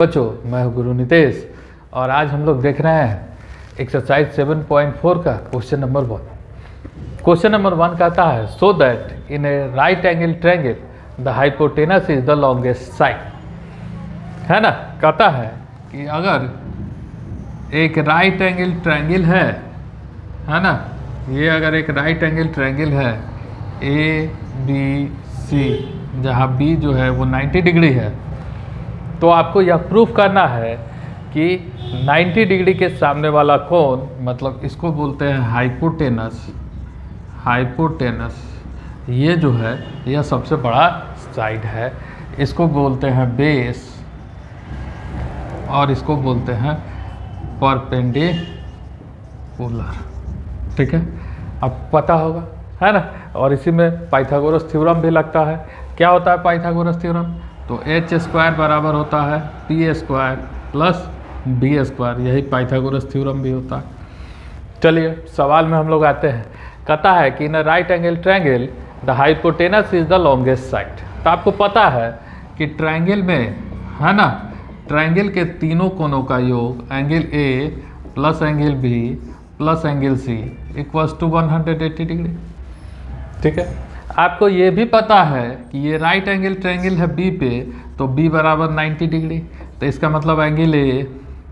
बच्चों, मैं हूं गुरु नितेश और आज हम लोग देख रहे हैं एक्सरसाइज 7.4 का क्वेश्चन नंबर 1। क्वेश्चन नंबर 1 कहता है so that in A right angle triangle the hypotenuse is the longest side. है ना, कहता है कि अगर एक राइट एंगल ट्रायंगल है ना, ये अगर एक राइट एंगल ट्रायंगल है ए बी सी, जहाँ बी जो है वो 90 डिग्री है, तो आपको यह प्रूफ करना है कि 90 डिग्री के सामने वाला कोण, मतलब इसको बोलते हैं हाइपोटेनस, ये जो है यह सबसे बड़ा साइड है। इसको बोलते हैं बेस और इसको बोलते हैं परपेंडिकुलर। ठीक है, अब पता होगा, है ना। और इसी में पाइथागोरस थ्योरम भी लगता है। क्या होता है पाइथागोरस थ्योरम? तो h² बराबर होता है p² प्लस b², यही पाइथागोरस थ्योरम भी होता है। चलिए सवाल में हम लोग आते हैं। कहता है कि in a right angle triangle the hypotenuse is the longest side. तो आपको पता है कि ट्रायंगल में, है ना, ट्रायंगल के तीनों कोनों का योग angle A plus angle B plus angle C equals to 180 degree. ठीक है, आपको ये भी पता है कि ये राइट एंगल ट्रायंगल है बी पे, तो बी बराबर 90 डिग्री, तो इसका मतलब angle A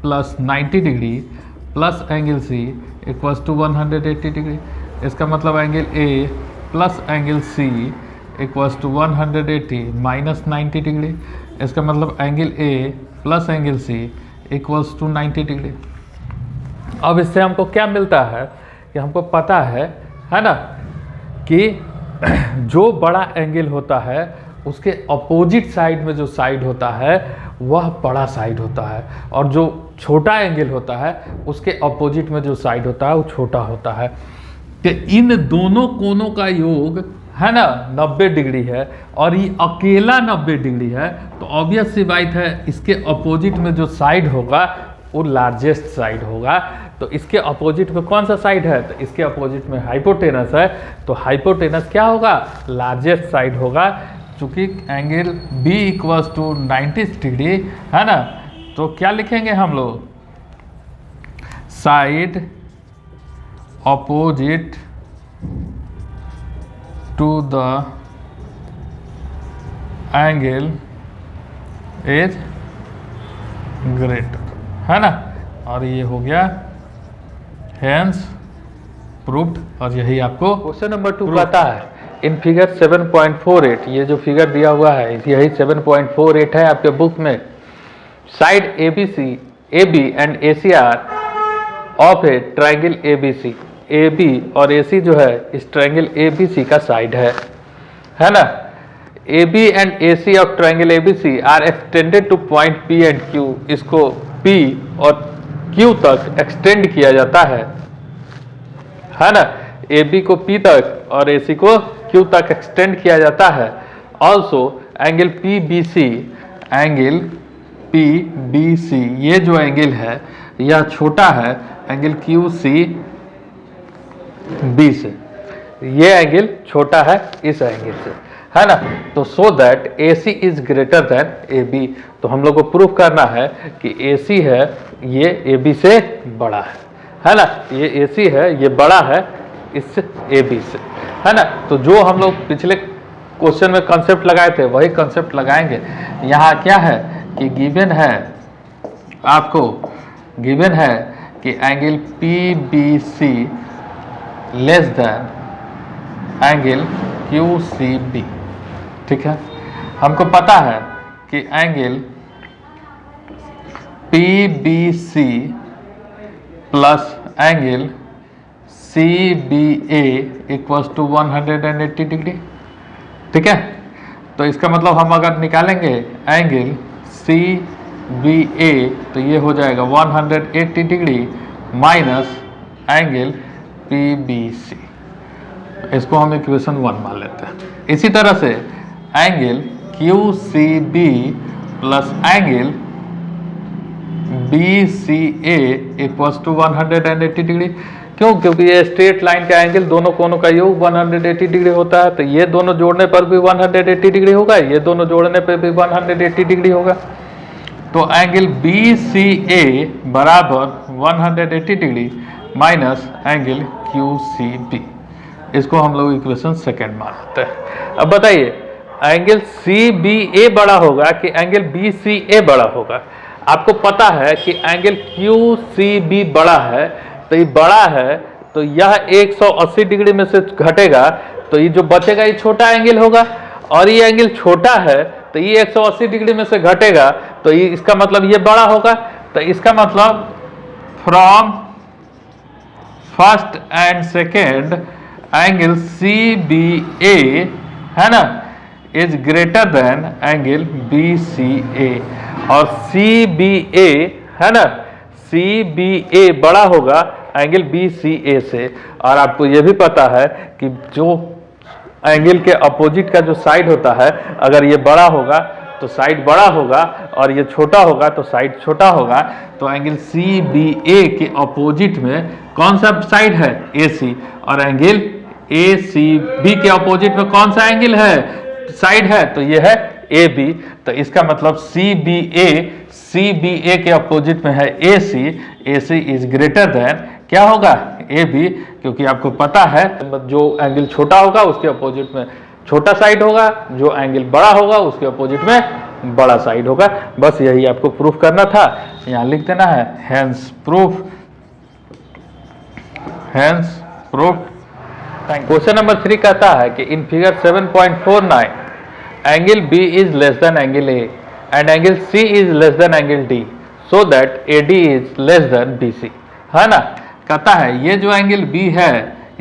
plus 90 degree plus angle C equals to 180 degree. इसका मतलब angle A plus angle C equals to 180 minus 90 degree. इसका मतलब angle A plus angle C equals to 90 degree. अब इससे हमको क्या मिलता है कि हमको पता है ना, कि जो बड़ा एंगल होता है उसके अपोजिट साइड में जो साइड होता है वह बड़ा साइड होता है, और जो छोटा एंगल होता है उसके अपोजिट में जो साइड होता है वो छोटा होता है। कि इन दोनों कोनों का योग, है ना, 90 डिग्री है और ये अकेला 90 डिग्री है, तो ऑब्वियस सी बात है इसके अपोजिट में जो साइड होगा वो लार्जेस्ट साइड होगा। तो इसके अपोजिट में कौन सा साइड है? तो इसके अपोजिट में हाइपोटेनस है, तो हाइपोटेनस क्या होगा? लार्जेस्ट साइड होगा। चूँकि angle B equals to 90 degree है ना, तो क्या लिखेंगे हम लोग? Side opposite to the angle is greater, है ना। और ये हो गया हेंस प्रूव्ड, और यही आपको क्वेश्चन नंबर 2 कहता है इन फिगर 7.48, ये जो फिगर दिया हुआ है यही 7.48 है आपके बुक में। Side A B and A C are of a triangle A B C. A B और ए सी जो है इस ट्रायंगल ए बी सी का साइड है ना। A B and A C of triangle A B C are extended to point P and Q. इसको P और Q तक एक्सटेंड किया जाता है ना। AB को P तक और AC को Q तक एक्सटेंड किया जाता है। ऑल्सो एंगल PBC, ये जो एंगल है यह छोटा है एंगल QCB से, ये एंगल छोटा है इस एंगल से, है ना। तो so that AC is greater then AB। तो हम लोग को प्रूफ करना है कि AC है ये AB से बड़ा है ना। ये AC है ये बड़ा है इससे AB से, है ना। तो जो हम लोग पिछले क्वेश्चन में कंसेप्ट लगाए थे वही कंसेप्ट लगाएंगे। यहाँ क्या है कि गिवन है, आपको गिवन है कि angle PBC less than angle QCB। ठीक है, हमको पता है कि angle PBC plus angle CBA equals to 180 degree. ठीक है, तो इसका मतलब हम अगर निकालेंगे एंगल CBA तो ये हो जाएगा 180 डिग्री माइनस एंगल PBC। इसको हम इक्वेशन 1 मान लेते हैं। इसी तरह से angle QCB plus angle BCA equals to 180 degree. क्यों? क्योंकि ये स्ट्रेट लाइन का एंगल दोनों कोनों का योग 180 डिग्री होता है, तो ये दोनों जोड़ने पर भी 180 डिग्री होगा, ये दोनों जोड़ने पर भी 180 डिग्री होगा। तो एंगल बी सी ए बराबर 180 degree minus angle Q C B. इसको हम लोग इक्वेशन सेकेंड मान लेते हैं। अब बताइए एंगल सी बी ए बड़ा होगा कि एंगल बी सी ए बड़ा होगा? आपको पता है कि एंगल क्यू सी बी बड़ा है, तो ये बड़ा है तो यह 180 डिग्री में से घटेगा, तो ये जो बचेगा ये छोटा एंगल होगा, और ये एंगल छोटा है तो ये 180 डिग्री में से घटेगा, तो ये इसका मतलब ये बड़ा होगा। तो इसका मतलब from first and second angle C B A है ना is greater than angle B C A, और सी बी ए है ना सी बी ए बड़ा होगा एंगल बी सी ए से। और आपको यह भी पता है कि जो एंगल के अपोजिट का जो साइड होता है, अगर ये बड़ा होगा तो साइड बड़ा होगा, और ये छोटा होगा तो साइड छोटा होगा। तो एंगल सी बी ए के अपोजिट में कौन सा साइड है? ए सी, और एंगल ए सी बी के अपोजिट में कौन सा एंगल है? साइड है, तो ये है ए बी। तो इसका मतलब सी बी ए के अपोजिट में है ए सी इज ग्रेटर देन क्या होगा? ए बी, क्योंकि आपको पता है जो एंगल छोटा होगा उसके अपोजिट में छोटा साइड होगा, जो एंगल बड़ा होगा उसके अपोजिट में बड़ा साइड होगा। बस यही आपको प्रूफ करना था, यहाँ लिख देना है हेंस प्रूफ। क्वेश्चन नंबर 3 कहता है कि in figure 7.49 angle B is less than angle A and angle C is less than angle D, so that A D is less than B C, है ना। कहता है ये जो एंगल बी है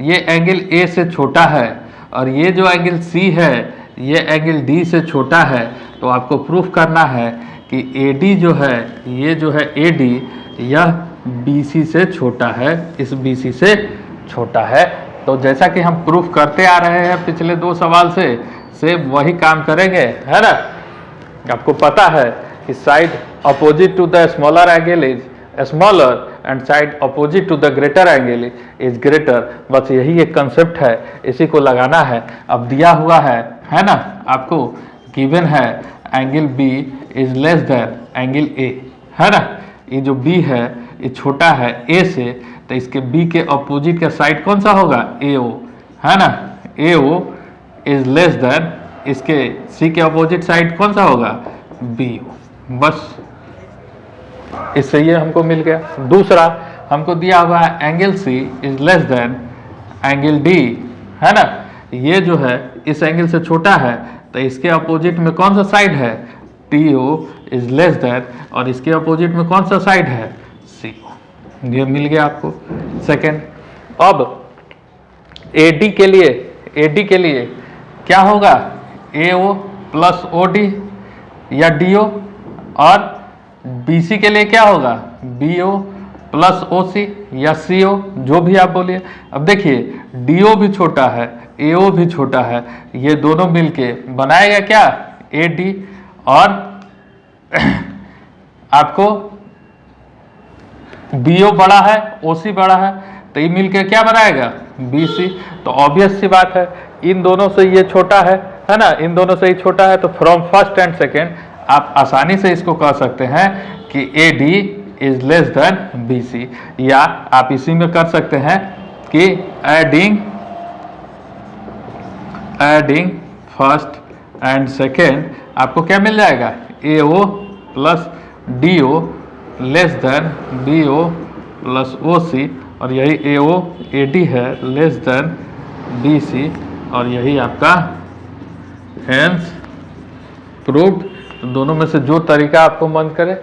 ये एंगल ए से छोटा है, और ये जो एंगल सी है ये एंगल डी से छोटा है। तो आपको प्रूफ करना है कि ए डी जो है, ये जो है ए डी, यह बी सी से छोटा है, इस बी सी से छोटा है। तो जैसा कि हम प्रूफ करते आ रहे हैं पिछले 2 सवाल से वही काम करेंगे, है ना। आपको पता है कि side opposite to the smaller angle is smaller and side opposite to the greater angle is greater. बस यही एक कंसेप्ट है, इसी को लगाना है। अब दिया हुआ है ना, आपको गिवन है angle B is less than angle A, है ना। ये जो बी है ये छोटा है ए से, तो इसके बी के अपोजिट का साइड कौन सा होगा? ए ओ, है ना। A O is less than इसके सी के अपोजिट साइड कौन सा होगा? B O. बस इससे ये हमको मिल गया। दूसरा हमको दिया हुआ है angle C is less than angle D, है ना। ये जो है इस एंगल से छोटा है, तो इसके अपोजिट में कौन सा साइड है? T O is less than, और इसके अपोजिट में कौन सा साइड है? सी ओ। ये मिल गया आपको सेकेंड। अब AD के लिए क्या होगा? AO प्लस OD या DO, और BC के लिए क्या होगा? BO प्लस OC या CO, जो भी आप बोलिए। अब देखिए DO भी छोटा है, AO भी छोटा है, ये दोनों मिलके बनाएगा क्या? AD, और आपको BO बड़ा है, OC बड़ा है, तो ये मिलके क्या बनाएगा? BC। तो ऑब्वियस सी बात है, इन दोनों से ये छोटा है ना, इन दोनों से ये छोटा है, तो फ्रॉम फर्स्ट एंड सेकेंड आप आसानी से इसको कह सकते हैं कि AD is less then BC, या आप इसी में कर सकते हैं कि एडिंग फर्स्ट एंड सेकेंड आपको क्या मिल जाएगा? AO plus DO less than BO plus OC, और यही AO AD है लेस देन BC, और यही आपका हेंस प्रूव्ड। तो दोनों में से जो तरीका आपको मन करे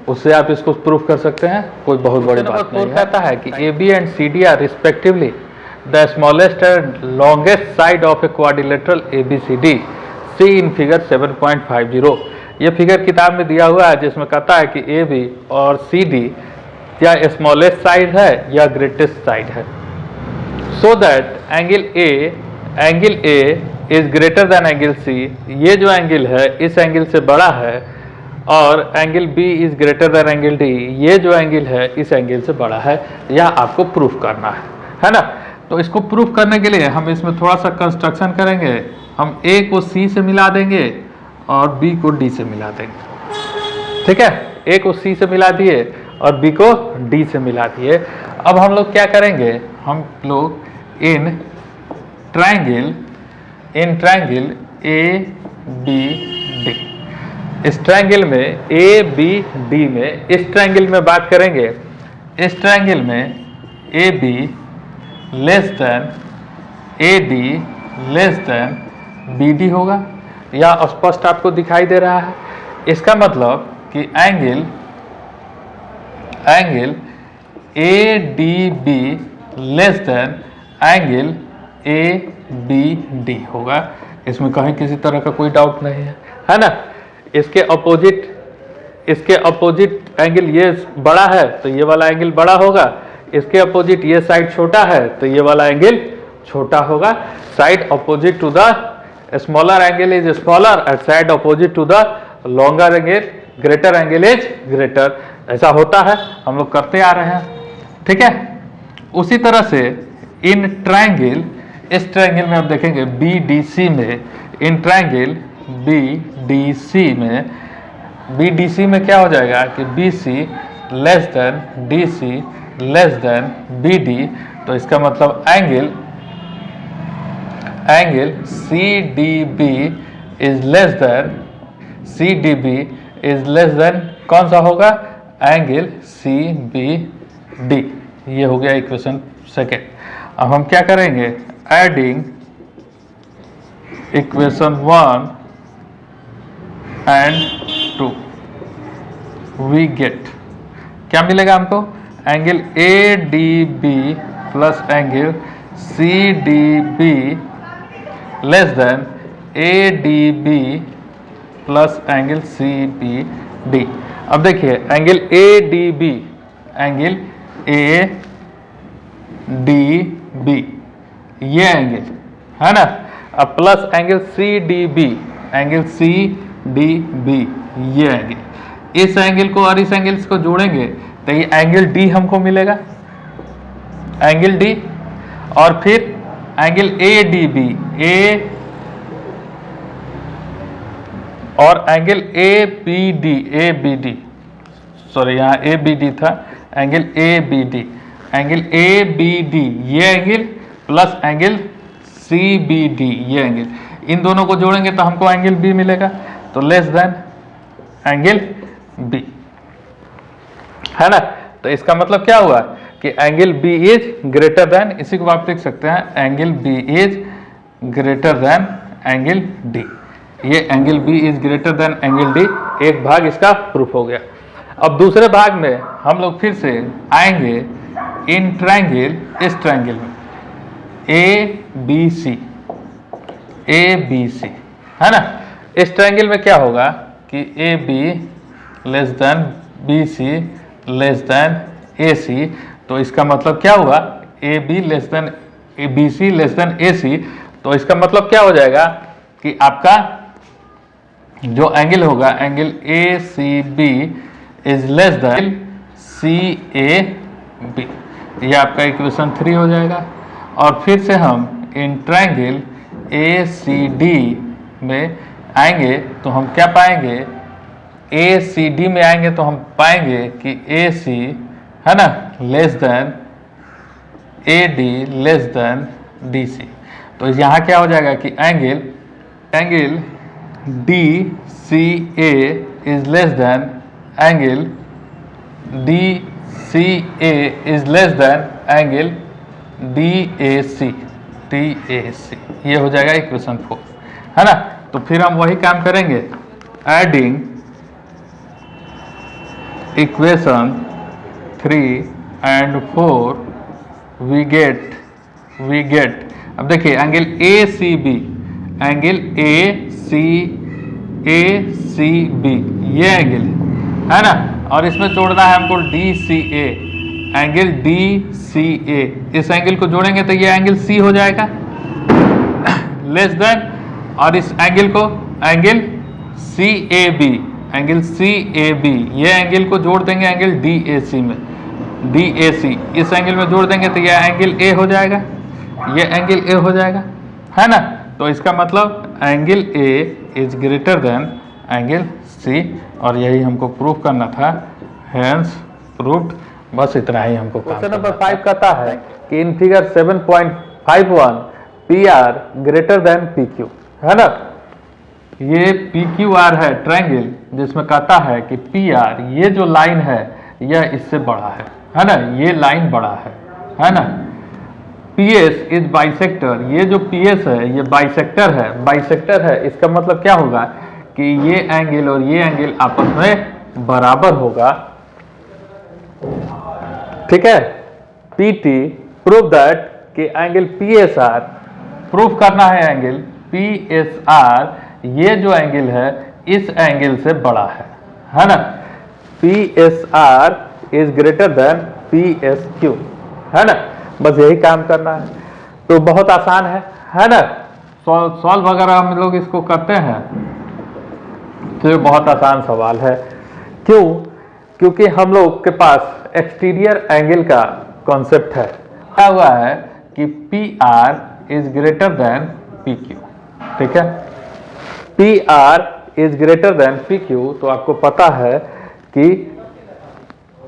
उससे आप इसको प्रूफ कर सकते हैं, कोई बहुत बड़ी बात नहीं है। कहता है कि AB and CD are respectively the smallest and longest side of a quadrilateral ABCD, see in figure 7.50। ये फिगर किताब में दिया हुआ है, जिसमें कहता है कि AB और CD या स्मॉलेस्ट साइड है या ग्रेटेस्ट साइड है, so that angle A is greater than angle C। ये जो एंगल है इस एंगल से बड़ा है, और angle B is greater than angle D, ये जो एंगल है इस एंगल से बड़ा है। यह आपको प्रूफ करना है ना। तो इसको प्रूफ करने के लिए हम इसमें थोड़ा सा कंस्ट्रक्शन करेंगे। हम A को C से मिला देंगे और B को D से मिला देंगे, ठीक है। ए को सी से मिला दिए और बी को डी से मिला दिए। अब हम लोग क्या करेंगे, हम लोग in triangle A B D, इस ट्रायंगल में ए बी डी में, इस ट्रायंगल में बात करेंगे, इस ट्रायंगल में A B less than A D less than B D होगा, या स्पष्ट आपको दिखाई दे रहा है। इसका मतलब कि angle A D B less than angle A B D होगा। इसमें कहीं किसी तरह का कोई डाउट नहीं है ना। इसके अपोजिट एंगल ये बड़ा है तो ये वाला एंगल बड़ा होगा, इसके अपोजिट ये साइड छोटा है तो ये वाला एंगल छोटा होगा। Side opposite to the smaller angle is smaller and side opposite to the longer angle greater angle is greater. ऐसा होता है, हम लोग करते आ रहे हैं, ठीक है। उसी तरह से इन ट्रायंगल, इस ट्रायंगल में आप देखेंगे बी डी सी में, in triangle B D C में क्या हो जाएगा कि B C less than D C less than B D, तो इसका मतलब angle C D B is less than कौन सा होगा, एंगल सी बी डी। ये हो गया इक्वेशन सेकेंड। अब हम क्या करेंगे, adding equation 1 and 2 we get, क्या मिलेगा हमको, angle A D B plus angle C D B less than A D B plus angle C B D. अब देखिए angle A D B, angle A D B ये angle है ना, अब plus angle C D B, angle C D B ये angle, इस angle को और इस एंगल को जोड़ेंगे तो ये एंगल डी हमको मिलेगा, एंगल डी। और फिर angle A D B, A और angle A B D, sorry यहाँ ए बी डी था, एंगल ए बी डी ये angle plus angle C B D ये एंगल, इन दोनों को जोड़ेंगे तो हमको एंगल बी मिलेगा, तो लेस देन एंगल बी, है ना। तो इसका मतलब क्या हुआ कि angle B is greater than, इसी को आप लिख सकते हैं angle B is greater than angle D, ये angle B is greater than angle D, एक भाग इसका प्रूफ हो गया। अब दूसरे भाग में हम लोग फिर से आएंगे इन ट्रायंगल, इस ट्रायंगल में ए बी सी है ना। इस ट्रायंगल में क्या होगा कि A B less than B C less than A C, तो इसका मतलब क्या हुआ, A B less than B C less than A C, तो इसका मतलब क्या हो जाएगा कि आपका जो एंगल होगा angle A C B is less than C A B, ये आपका इक्वेशन 3 हो जाएगा। और फिर से हम इन ट्रायंगल ए सी डी में आएंगे तो हम क्या पाएंगे, ए सी डी में आएंगे तो हम पाएंगे कि ए सी है ना less than A D less than D C, तो यहाँ क्या हो जाएगा कि angle D C A is less than angle D C A is less than angle D A C, ये हो जाएगा इक्वेशन 4, है ना। तो फिर हम वही काम करेंगे, adding equation 3 and 4 we get. अब देखिए angle A C B, angle A C B ये एंगल है ना, और इसमें जोड़ना है हमको D C A, angle D C A, इस एंगल को जोड़ेंगे तो ये एंगल सी हो जाएगा लेस देन, और इस एंगल को angle C A B, angle C A B ये एंगल को जोड़ देंगे एंगल डी ए सी में, डी ए सी इस एंगल में जोड़ देंगे तो यह एंगल ए हो जाएगा, ये एंगल ए हो जाएगा, है ना। तो इसका मतलब angle A is greater than angle C, और यही हमको प्रूव करना था, हेंस प्रूव्ड। बस इतना ही हमको काम। क्वेश्चन नंबर 5 कहता है कि in figure 7.51 P R greater than P Q, है ना। ये पी क्यू आर है ट्रायंगल, जिसमें कहता है कि पी आर, ये जो लाइन है यह इससे बड़ा है ना, ये लाइन बड़ा है ना। पी एस इज बाइसेक्टर, ये जो पी एस है ये बाइसेक्टर है। इसका मतलब क्या होगा कि ये एंगल और ये एंगल आपस में बराबर होगा, ठीक है। पी टी प्रूव दैट कि angle P S are, proof करना है एंगल पी एस आर, ये जो एंगल है इस एंगल से बड़ा है ना। P S are is greater then P S Q, है ना। बस यही काम करना है, तो बहुत आसान है ना। सॉल्व अगर हम लोग इसको करते हैं तो ये बहुत आसान सवाल है। क्यों? क्योंकि हम लोग के पास एक्सटीरियर एंगल का कॉन्सेप्ट है। क्या हुआ है कि P R is greater then P Q, ठीक है। P R is greater then P Q, तो आपको पता है कि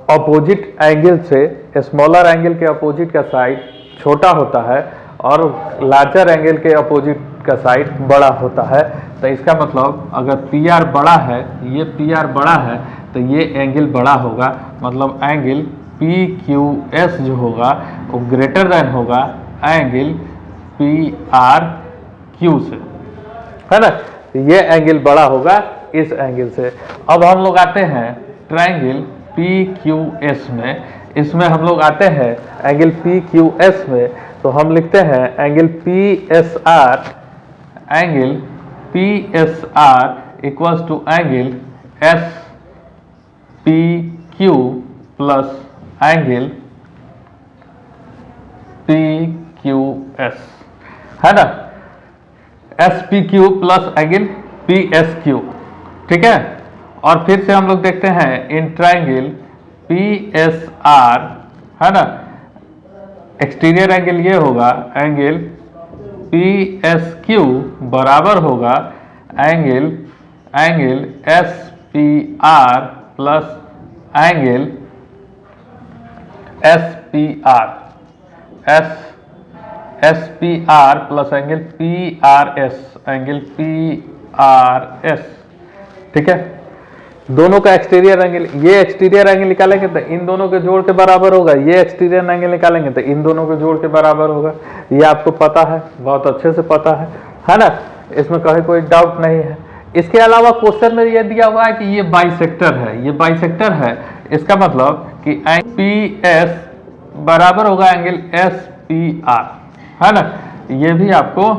अपोजिट एंगल से स्मॉलर एंगल के अपोजिट का साइड छोटा होता है और लार्जर एंगल के अपोजिट का साइड बड़ा होता है। तो इसका मतलब अगर पी आर बड़ा है, ये पी आर बड़ा है, तो ये एंगल बड़ा होगा, मतलब एंगल पी क्यू एस जो होगा वो ग्रेटर देन होगा एंगल पी आर क्यू से, है ना। ये एंगल बड़ा होगा इस एंगल से। अब हम लोग आते हैं ट्रायंगल पी क्यू एस में, इसमें हम लोग आते हैं एंगल पी क्यू एस में, तो हम लिखते हैं angle P S R equals to angle S P Q plus angle P Q S, है ना। S P Q plus angle P S Q, ठीक है। और फिर से हम लोग देखते हैं in triangle P S R, है ना। एक्सटीरियर एंगल ये होगा एंगल पी एस क्यू बराबर होगा angle S P R plus angle S P R plus angle P R S, ठीक है। दोनों का एक्सटीरियर एंगल, ये एक्सटीरियर एंगल निकालेंगे तो इन दोनों के जोड़ के बराबर होगा, ये एक्सटीरियर एंगल निकालेंगे तो इन दोनों के जोड़ के बराबर होगा। ये आपको पता है, बहुत अच्छे से पता है ना। इसमें कहीं कोई डाउट नहीं है। इसके अलावा क्वेश्चन में ये दिया हुआ है कि ये बाइसेक्टर है, इसका मतलब कि पी एस बराबर होगा एंगल एस पी आर, है ना। ये भी आपको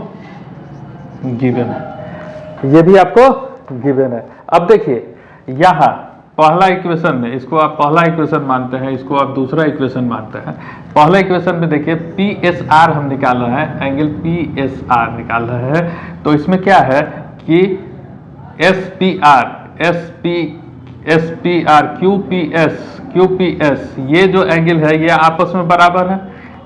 गिवन है, अब देखिए यहाँ पहला इक्वेशन में, इसको आप पहला इक्वेशन मानते हैं, इसको आप दूसरा इक्वेशन मानते हैं। पहला इक्वेशन में देखिए पी एस आर हम निकाल रहे हैं, एंगल पी एस आर निकाल रहे हैं, तो इसमें क्या है कि S P R Q P S ये जो एंगल है ये आपस में बराबर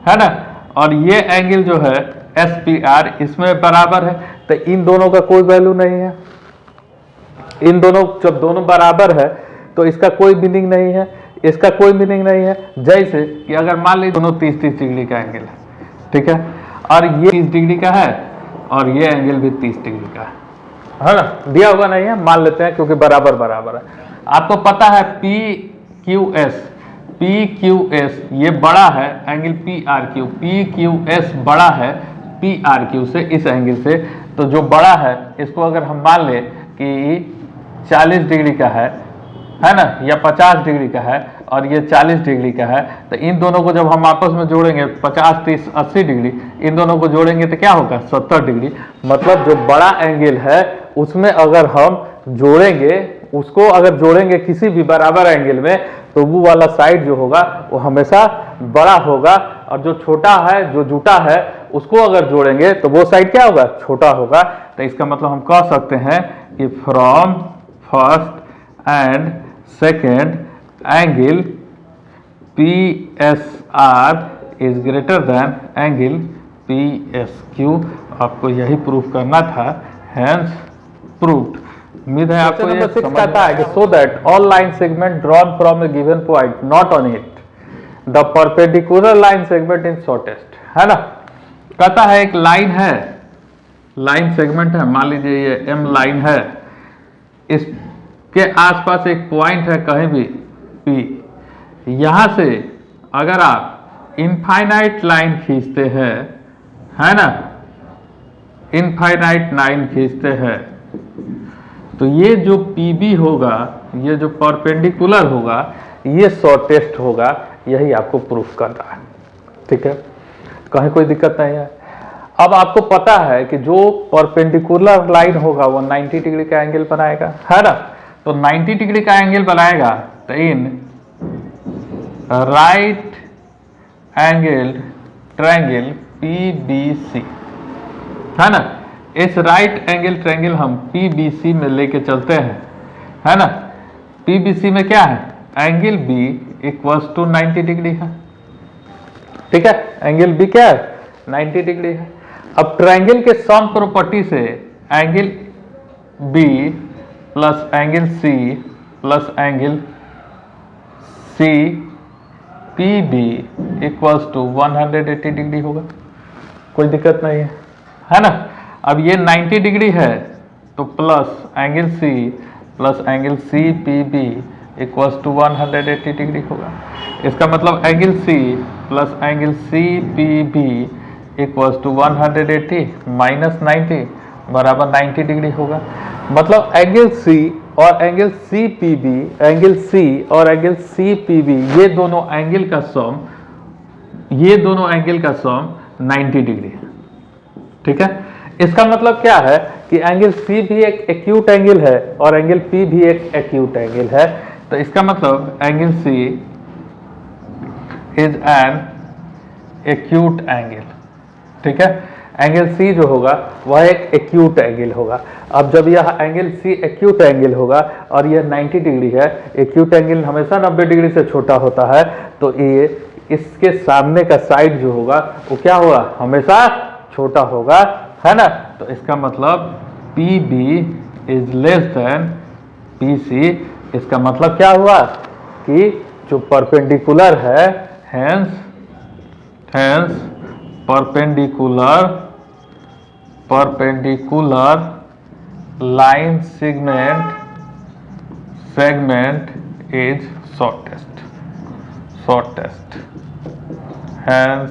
है ना। और ये एंगल जो है एस पी आर इसमें बराबर है, तो इन दोनों का कोई वैल्यू नहीं है। इन दोनों जब दोनों बराबर है तो इसका कोई मीनिंग नहीं है, इसका कोई मीनिंग नहीं है। जैसे कि अगर मान लीजिए दोनों 30-30 डिग्री का एंगल है, ठीक है, और ये 30 डिग्री का है और ये एंगल भी 30 डिग्री का है ना। दिया हुआ नहीं है, मान लेते हैं क्योंकि बराबर है। आपको पता है पी क्यू एस ये बड़ा है एंगल पी क्यू एस बड़ा है पी आर क्यू से, इस एंगल से। तो जो बड़ा है इसको अगर हम मान ले कि 40 डिग्री का है ना, या 50 डिग्री का है और ये 40 डिग्री का है, तो इन दोनों को जब हम आपस में जोड़ेंगे 50, 30, 80 डिग्री, इन दोनों को जोड़ेंगे तो क्या होगा 70 डिग्री। मतलब जो बड़ा एंगल है उसमें अगर हम जोड़ेंगे किसी भी बराबर एंगल में, तो वो वाला साइड जो होगा वो हमेशा बड़ा होगा, और जो छोटा है, जो जुटा है, उसको अगर जोड़ेंगे तो वो साइड क्या होगा, छोटा होगा। तो इसका मतलब हम कह सकते हैं कि from first and second angle P S are is greater than angle P S Q. आपको यही प्रूफ करना था, हेंस प्रूव्ड। उम्मीद है आपको ये समझ कहता है कि so that all line segment drawn from A given point not on it the perpendicular line segment in shortest, है ना। कहता है एक लाइन है, लाइन सेगमेंट है, मान लीजिए ये एम लाइन है, इसके आसपास एक पॉइंट है कहीं भी पी, यहां से अगर आप इनफाइनाइट लाइन खींचते हैं, है ना, इनफाइनाइट लाइन खींचते हैं, तो ये जो पीबी होगा, ये जो परपेंडिकुलर होगा, ये शॉर्टेस्ट होगा। यही आपको प्रूफ करना है, ठीक है, कहीं कोई दिक्कत नहीं है। अब आपको पता है कि जो परपेंडिकुलर लाइन होगा वो 90 डिग्री का एंगल बनाएगा, है ना। तो 90 डिग्री का एंगल बनाएगा तो in right angle triangle PBC, है ना, इस राइट एंगल ट्रायंगल हम PBC में लेके चलते हैं, है ना। PBC में क्या है, angle B equals to 90 degree है, ठीक है, एंगल B क्या है, 90 डिग्री है। अब ट्रायंगल के सम प्रॉपर्टी से angle B plus angle C plus angle C PB equals to 180 degree होगा, कोई दिक्कत नहीं है ना। अब ये 90 डिग्री है तो plus angle C plus angle C PB equals to 180 degree होगा। इसका मतलब angle C plus angle C PB equals to 180 minus 90 बराबर 90 डिग्री होगा। मतलब एंगल C और एंगल CPB, एंगल C और एंगल CPB, ये दोनों एंगल का सम, ये दोनों एंगल का सम 90 डिग्री है, ठीक है। इसका मतलब क्या है कि एंगल C भी एक एक्यूट एंगल है और एंगल P भी एक एक्यूट एंगल है। तो इसका मतलब angle C is an acute angle, ठीक है। एंगल C जो होगा वह एक एक्यूट एंगल होगा। अब जब यह एंगल C एक्यूट एंगल होगा और यह 90 डिग्री है, एक्यूट एंगल हमेशा 90 डिग्री से छोटा होता है, तो ये इसके सामने का साइड जो होगा वो क्या होगा, हमेशा छोटा होगा, है ना। तो इसका मतलब PB is less then PC। इसका मतलब क्या हुआ कि जो परपेंडिकुलर है, hence perpendicular line segment is shortest hence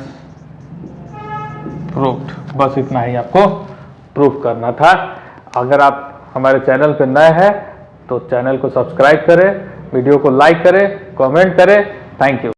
proved. बस इतना ही आपको प्रूफ करना था। अगर आप हमारे चैनल पर नए हैं तो चैनल को सब्सक्राइब करें, वीडियो को लाइक करें, कमेंट करें। Thank you.